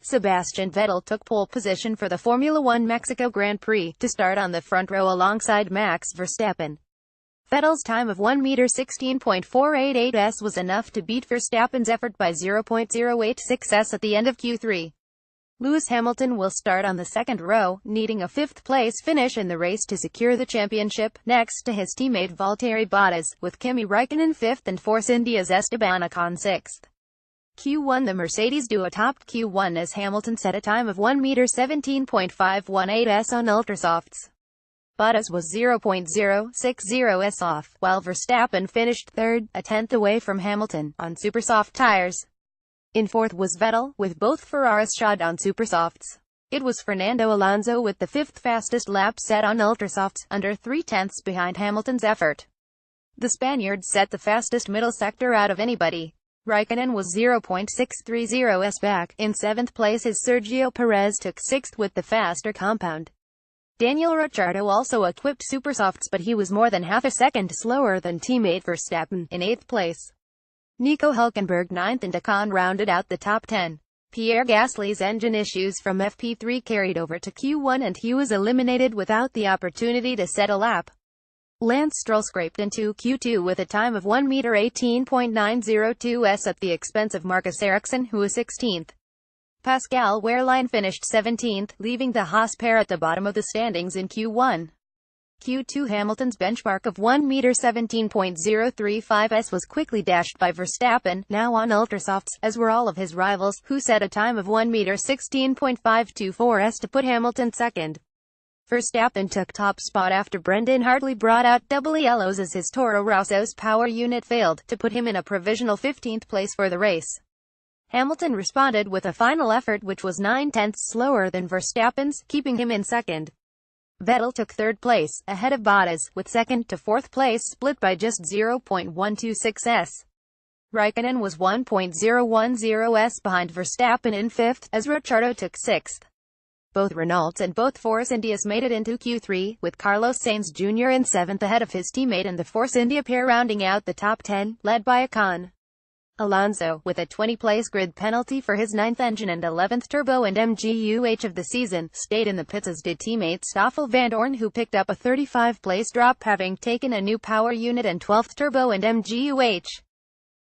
Sebastian Vettel took pole position for the Formula One Mexico Grand Prix, to start on the front row alongside Max Verstappen. Vettel's time of 1:16.488s was enough to beat Verstappen's effort by 0.086s at the end of Q3. Lewis Hamilton will start on the second row, needing a fifth-place finish in the race to secure the championship, next to his teammate Valtteri Bottas, with Kimi Raikkonen fifth and Force India's Esteban Ocon sixth. Q1. The Mercedes duo topped Q1 as Hamilton set a time of 1:17.518s on ultrasofts. Bottas was 0.060s off, while Verstappen finished third, a tenth away from Hamilton, on supersoft tires. In fourth was Vettel, with both Ferraris shod on supersofts. It was Fernando Alonso with the fifth fastest lap set on ultrasofts, under 3/10 behind Hamilton's effort. The Spaniard set the fastest middle sector out of anybody. Raikkonen was 0.630s back. In seventh place his Sergio Perez took sixth with the faster compound. Daniel Ricciardo also equipped supersofts, but he was more than half a second slower than teammate Verstappen, in eighth place. Nico Hülkenberg ninth, and Ocon rounded out the top 10. Pierre Gasly's engine issues from FP3 carried over to Q1 and he was eliminated without the opportunity to set a lap. Lance Stroll scraped into Q2 with a time of 1:18.902s at the expense of Marcus Ericsson, who was 16th. Pascal Wehrlein finished 17th, leaving the Haas pair at the bottom of the standings in Q1. Q2. Hamilton's benchmark of 1:17.035s was quickly dashed by Verstappen, now on ultrasofts, as were all of his rivals, who set a time of 1:16.524s to put Hamilton second. Verstappen took top spot after Brendan Hartley brought out double yellows as his Toro Rosso's power unit failed, to put him in a provisional 15th place for the race. Hamilton responded with a final effort which was 9/10 slower than Verstappen's, keeping him in second. Vettel took third place, ahead of Bottas, with second to fourth place split by just 0.126s. Raikkonen was 1.010s behind Verstappen in fifth, as Ricciardo took sixth. Both Renaults and both Force Indias made it into Q3, with Carlos Sainz Jr. in seventh ahead of his teammate and the Force India pair rounding out the top 10, led by Ocon. Alonso, with a 20-place grid penalty for his 9th engine and 11th turbo and MGUH of the season, stayed in the pits, as did teammate Stoffel Vandoorne, who picked up a 35-place drop having taken a new power unit and 12th turbo and MGUH.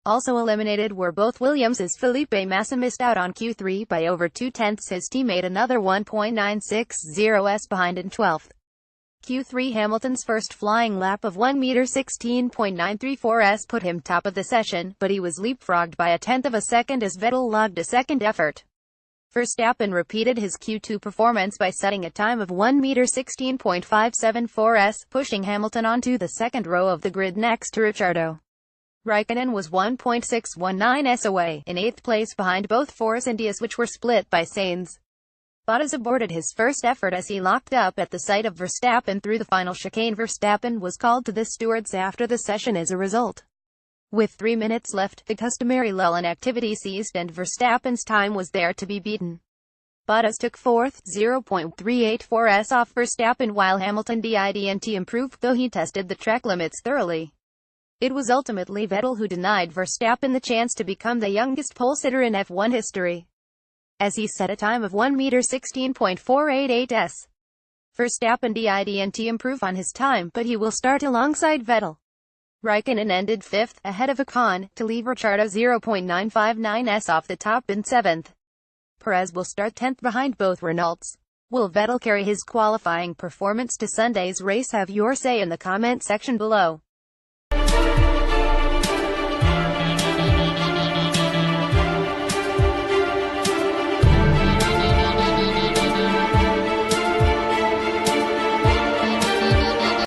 Also eliminated were both Williams' Felipe Massa missed out on Q3 by over 2/10, his teammate another 1.960s behind in 12th. Q3. Hamilton's first flying lap of 1:16.934s put him top of the session, but he was leapfrogged by a tenth of a second as Vettel logged a second effort. Verstappen repeated his Q2 performance by setting a time of 1:16.574s, pushing Hamilton onto the second row of the grid next to Ricciardo. Raikkonen was 1.619s away, in eighth place behind both Force Indias, which were split by Sainz. Bottas aborted his first effort as he locked up at the sight of Verstappen through the final chicane. Verstappen was called to the stewards after the session as a result. With 3 minutes left, the customary lull in activity ceased and Verstappen's time was there to be beaten. Bottas took fourth, 0.384s off Verstappen, while Hamilton didn't improve, though he tested the track limits thoroughly. It was ultimately Vettel who denied Verstappen the chance to become the youngest pole sitter in F1 history, as he set a time of 1:16.488s. Verstappen didn't improve on his time, but he will start alongside Vettel. Raikkonen ended fifth, ahead of Ocon, to leave Ricciardo 0.959s off the top in seventh. Perez will start 10th behind both Renaults. Will Vettel carry his qualifying performance to Sunday's race? Have your say in the comment section below.